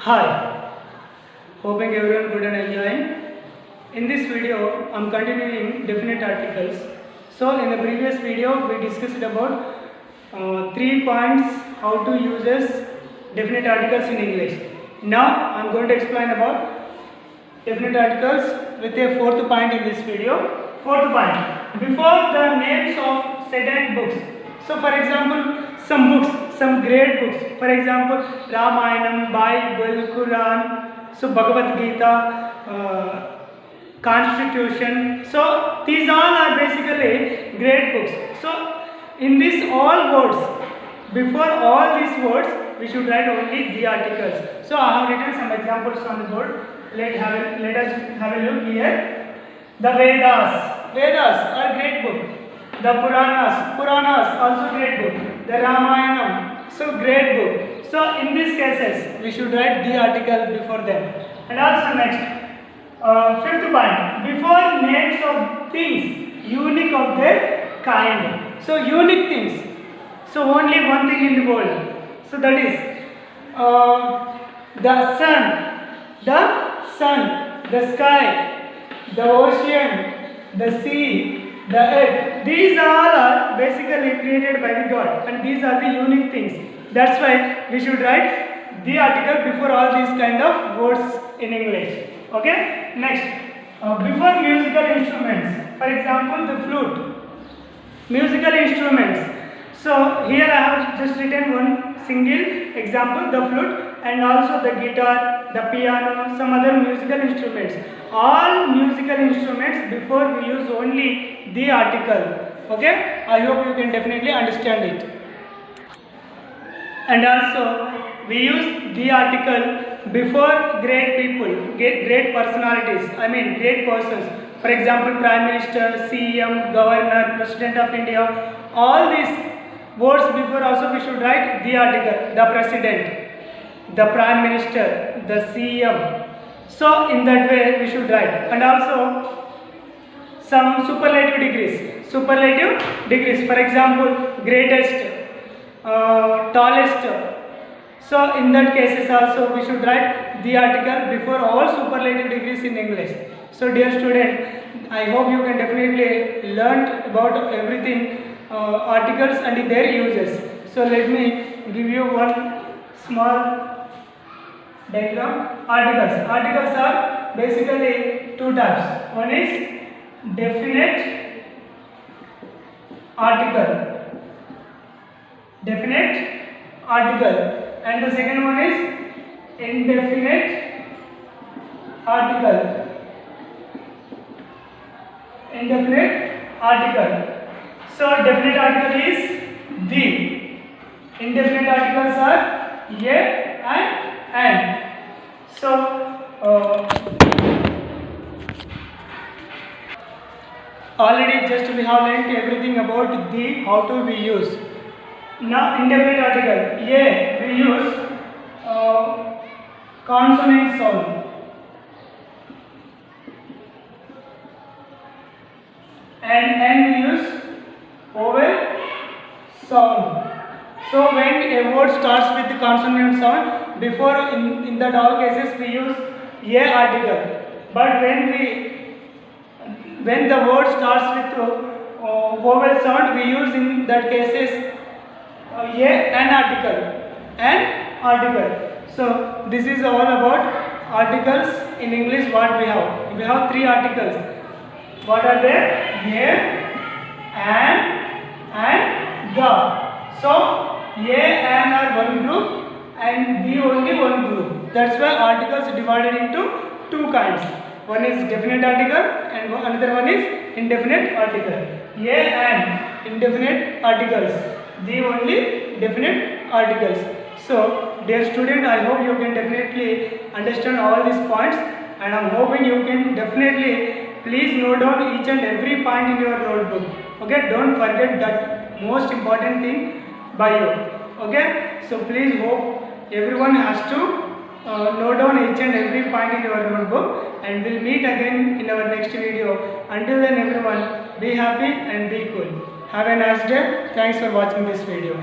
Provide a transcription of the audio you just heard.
Hi, hoping everyone good and enjoying. In this video, I'm continuing definite articles. So in the previous video, we discussed about 3 points how to use definite articles in English. Now I'm going to explain about definite articles with a fourth point in this video. Fourth point, before the names of certain books. So for example, some books, some great books. For example, Ramayanam, Bible, Quran, so Bhagavad Gita, Constitution. So these all are basically great books. So in these all words, before all these words, we should write only the articles. So I have written some examples on the board. Let us have a look here. The Vedas are great book. The Puranas also great book. The Ramayana, so great book. So in these cases, we should write the article before them. And also next, fifth point, before names of things unique of their kind. So unique things. So only one thing in the world. So that is the sun, the sky, the ocean, the sea, the earth. These all are basically created by the God, and these are the unique things. That's why we should write the article before all these kind of words in English. Okay. Next, before musical instruments. For example, the flute. Musical instruments. So here I have just written one single example, the flute, and also the guitar, the piano, some other musical instruments. All musical instruments, before we use only the article. Okay, I hope you can definitely understand it. And also we use the article before great people, great personalities, great persons. For example, Prime Minister, CM, Governor, President of India, all these words before also we should write the article, the President, the Prime Minister, the CM. So in that way we should write. And also some superlative degrees. For example, greatest, tallest. So in that cases also we should write the article before all superlative degrees in English. So dear student, I hope you can definitely learn about everything, articles and their uses. So let me give you one small diagram. Articles are basically two types. One is definite article, and the second one is indefinite article. So definite article is the. Indefinite articles are ye and. So already just we have learned everything about the how to be used. Now indefinite article, ye we use consonant sound, and we use vowel sound. So when a word starts with the consonant sound, before in that all cases we use ye article. But when the word starts with vowel sound, we use in that cases ye an article. So this is all about articles in English. What we have? We have 3 articles. What are they? Ye, and the. So ye and are one group and the only one group. That's why articles divided into 2 kinds. One is definite article and another one is indefinite article. Ye and indefinite articles, the only definite articles. So dear student, I hope you can definitely understand all these points, and I am hoping you can definitely please note down each and every point in your notebook. Okay, don't forget that most important thing by you. Okay, so please hope everyone has to note down each and every point in your notebook, and we'll meet again in our next video. Until then everyone, be happy and be cool. Have a nice day. Thanks for watching this video.